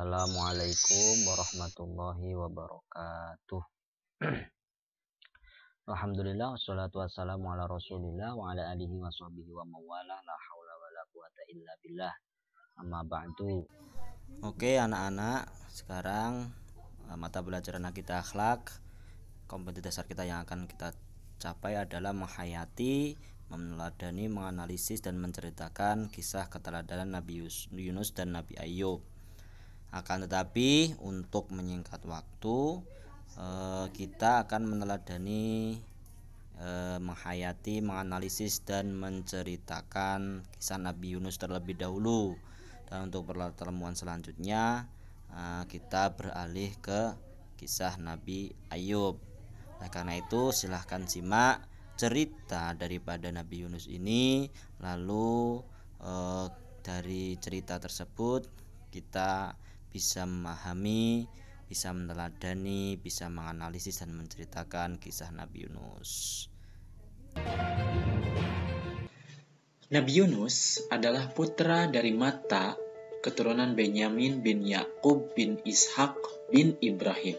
Assalamualaikum warahmatullahi wabarakatuh. Alhamdulillah wassalatu wassalamu ala Rasulillah wa ala alihi wa sahbihi wa mawalah, la haula wala quwata illa billah. Amma ba'du. Oke anak-anak, sekarang mata pelajaran kita akhlak. Kompetensi dasar kita yang akan kita capai adalah menghayati, meneladani, menganalisis dan menceritakan kisah keteladanan Nabi Yunus dan Nabi Ayub. Akan tetapi untuk menyingkat waktu, kita akan meneladani, menghayati, menganalisis dan menceritakan kisah Nabi Yunus terlebih dahulu. Dan untuk pertemuan selanjutnya kita beralih ke kisah Nabi Ayub. Nah, karena itu silahkan simak cerita daripada Nabi Yunus ini. Lalu dari cerita tersebut kita bisa memahami, bisa meneladani, bisa menganalisis dan menceritakan kisah Nabi Yunus. Nabi Yunus adalah putra dari Matta, keturunan Benyamin bin Yakub bin Ishak bin Ibrahim.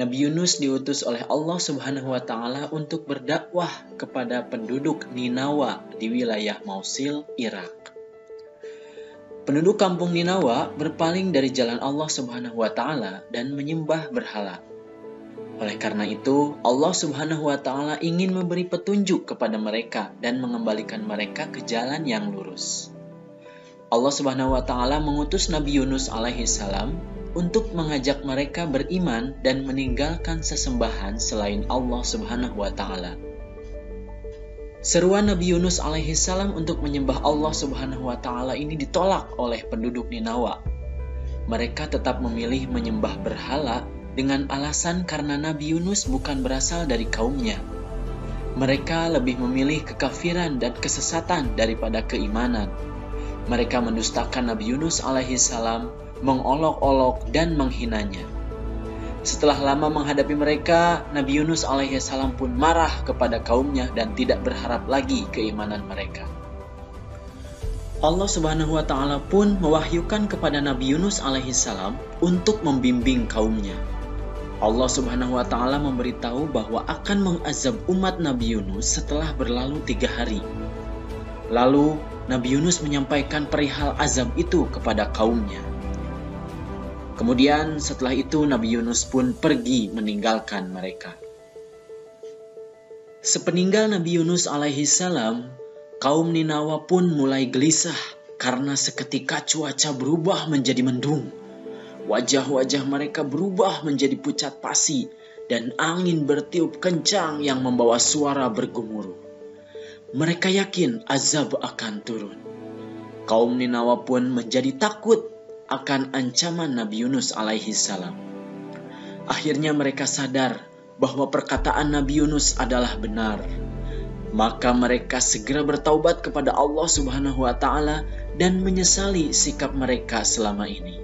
Nabi Yunus diutus oleh Allah Subhanahu wa Ta'ala untuk berdakwah kepada penduduk Ninawa di wilayah Mosul, Irak. Penduduk kampung Ninawa berpaling dari jalan Allah Subhanahu wa Ta'ala dan menyembah berhala. Oleh karena itu, Allah Subhanahu wa Ta'ala ingin memberi petunjuk kepada mereka dan mengembalikan mereka ke jalan yang lurus. Allah Subhanahu wa Ta'ala mengutus Nabi Yunus alaihi salam untuk mengajak mereka beriman dan meninggalkan sesembahan selain Allah Subhanahu wa Ta'ala. Seruan Nabi Yunus alaihi salam untuk menyembah Allah Subhanahu wa Ta'ala ini ditolak oleh penduduk Ninawa. Mereka tetap memilih menyembah berhala dengan alasan karena Nabi Yunus bukan berasal dari kaumnya. Mereka lebih memilih kekafiran dan kesesatan daripada keimanan. Mereka mendustakan Nabi Yunus alaihi salam, mengolok-olok dan menghinanya. Setelah lama menghadapi mereka, Nabi Yunus alaihi salam pun marah kepada kaumnya dan tidak berharap lagi keimanan mereka. Allah Subhanahu wa Ta'ala pun mewahyukan kepada Nabi Yunus alaihi salam untuk membimbing kaumnya. Allah Subhanahu wa Ta'ala memberitahu bahwa akan mengazab umat Nabi Yunus setelah berlalu 3 hari. Lalu Nabi Yunus menyampaikan perihal azab itu kepada kaumnya. Kemudian setelah itu Nabi Yunus pun pergi meninggalkan mereka. Sepeninggal Nabi Yunus alaihi salam, kaum Ninawa pun mulai gelisah karena seketika cuaca berubah menjadi mendung. Wajah-wajah mereka berubah menjadi pucat pasi dan angin bertiup kencang yang membawa suara bergemuruh. Mereka yakin azab akan turun. Kaum Ninawa pun menjadi takut akan ancaman Nabi Yunus alaihi salam. Akhirnya mereka sadar bahwa perkataan Nabi Yunus adalah benar. Maka mereka segera bertaubat kepada Allah Subhanahu wa Ta'ala dan menyesali sikap mereka selama ini.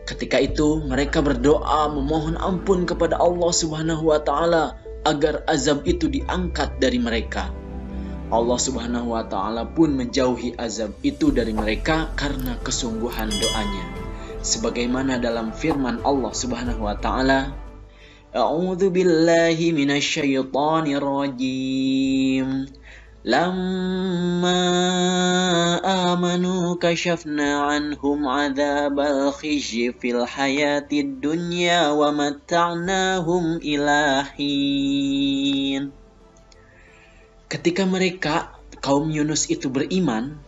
Ketika itu mereka berdoa memohon ampun kepada Allah Subhanahu wa Ta'ala agar azab itu diangkat dari mereka. Allah Subhanahu wa Ta'ala pun menjauhi azab itu dari mereka karena kesungguhan doanya. Sebagaimana dalam firman Allah Subhanahu wa Ta'ala, A'udzu billahi minasyaitonir rajim. Lamma amanu kashafna anhum 'adzabal khizyi fil hayatid dunya wa matta'nahum ila hin. Ketika mereka, kaum Yunus itu beriman,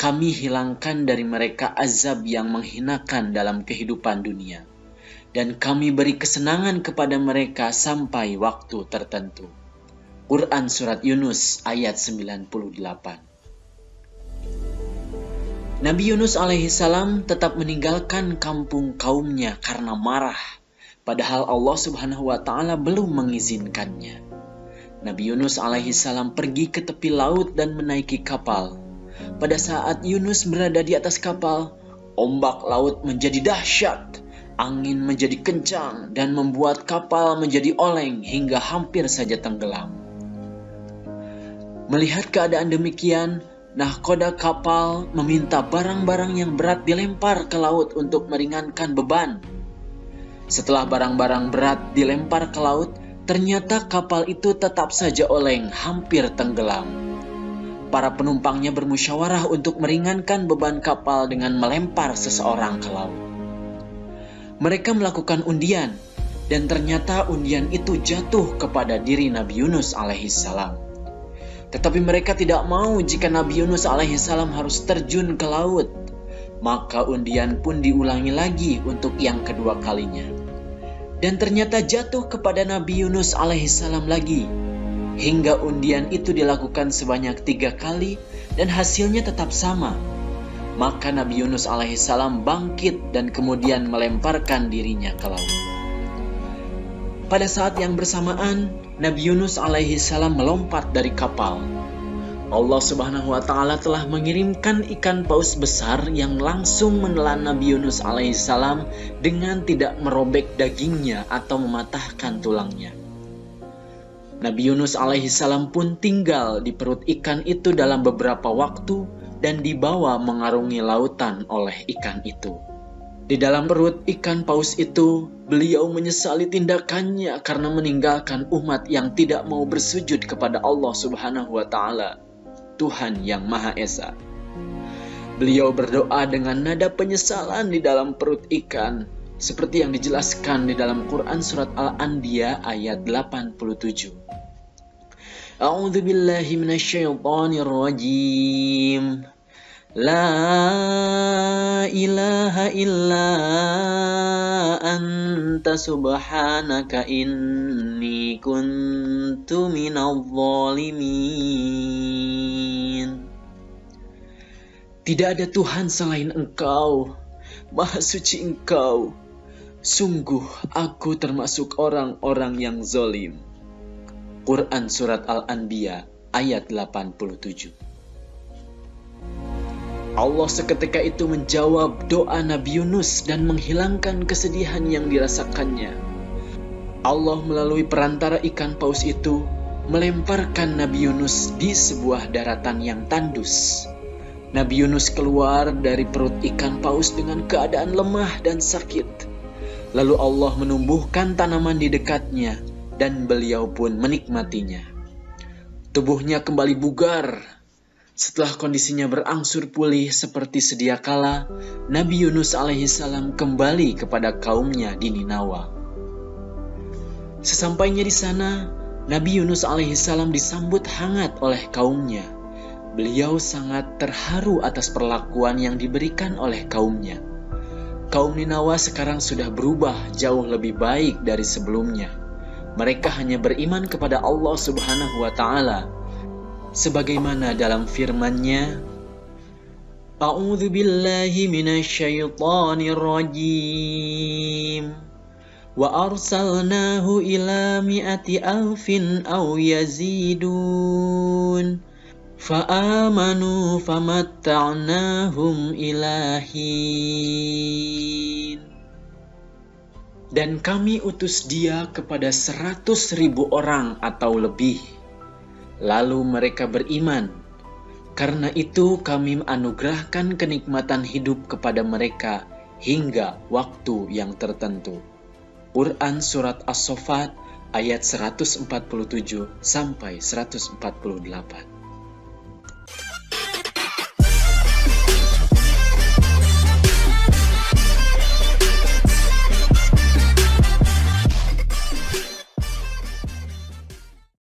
kami hilangkan dari mereka azab yang menghinakan dalam kehidupan dunia. Dan kami beri kesenangan kepada mereka sampai waktu tertentu. Quran Surat Yunus ayat 98. Nabi Yunus alaihi salam tetap meninggalkan kampung kaumnya karena marah, padahal Allah Subhanahu wa Ta'ala belum mengizinkannya. Nabi Yunus alaihi salam pergi ke tepi laut dan menaiki kapal. Pada saat Yunus berada di atas kapal, ombak laut menjadi dahsyat, angin menjadi kencang dan membuat kapal menjadi oleng hingga hampir saja tenggelam. Melihat keadaan demikian, nahkoda kapal meminta barang-barang yang berat dilempar ke laut untuk meringankan beban. Setelah barang-barang berat dilempar ke laut, ternyata kapal itu tetap saja oleng, hampir tenggelam. Para penumpangnya bermusyawarah untuk meringankan beban kapal dengan melempar seseorang ke laut. Mereka melakukan undian, dan ternyata undian itu jatuh kepada diri Nabi Yunus alaihissalam. Tetapi mereka tidak mau jika Nabi Yunus alaihissalam harus terjun ke laut. Maka undian pun diulangi lagi untuk yang kedua kalinya. Dan ternyata jatuh kepada Nabi Yunus alaihissalam lagi. Hingga undian itu dilakukan sebanyak 3 kali dan hasilnya tetap sama. Maka Nabi Yunus alaihissalam bangkit dan kemudian melemparkan dirinya ke laut. Pada saat yang bersamaan, Nabi Yunus alaihissalam melompat dari kapal. Allah Subhanahu wa Ta'ala telah mengirimkan ikan paus besar yang langsung menelan Nabi Yunus alaihissalam dengan tidak merobek dagingnya atau mematahkan tulangnya. Nabi Yunus alaihissalam pun tinggal di perut ikan itu dalam beberapa waktu dan dibawa mengarungi lautan oleh ikan itu. Di dalam perut ikan paus itu, beliau menyesali tindakannya karena meninggalkan umat yang tidak mau bersujud kepada Allah Subhanahu wa Ta'ala, Tuhan yang Maha Esa. Beliau berdoa dengan nada penyesalan di dalam perut ikan, seperti yang dijelaskan di dalam Quran Surat Al-Anbiya ayat 87. A'udzu billahi minasyaitonir rajim. La ilaha illa anta subhanaka inni kuntu minadh dhalimin. Tidak ada Tuhan selain Engkau, Maha suci Engkau. Sungguh aku termasuk orang-orang yang zalim. Quran Surat Al-Anbiya ayat 87. Allah seketika itu menjawab doa Nabi Yunus dan menghilangkan kesedihan yang dirasakannya. Allah melalui perantara ikan paus itu melemparkan Nabi Yunus di sebuah daratan yang tandus. Nabi Yunus keluar dari perut ikan paus dengan keadaan lemah dan sakit. Lalu Allah menumbuhkan tanaman di dekatnya dan beliau pun menikmatinya. Tubuhnya kembali bugar. Setelah kondisinya berangsur pulih seperti sedia kala, Nabi Yunus alaihissalam kembali kepada kaumnya di Ninawa. Sesampainya di sana, Nabi Yunus alaihissalam disambut hangat oleh kaumnya. Beliau sangat terharu atas perlakuan yang diberikan oleh kaumnya. Kaum Ninawa sekarang sudah berubah jauh lebih baik dari sebelumnya. Mereka hanya beriman kepada Allah Subhanahu wa Ta'ala, sebagaimana dalam firman-Nya, A'udzu billahi minasyaitonir rajim. Wa arsalnahu ila mi'ati alfin aw yazidun. Fa'amanu famatta'nahum ilahin. Dan kami utus dia kepada 100.000 orang atau lebih. Lalu mereka beriman. Karena itu kami anugerahkan kenikmatan hidup kepada mereka hingga waktu yang tertentu. Quran Surat As-Saffat ayat 147 sampai 148.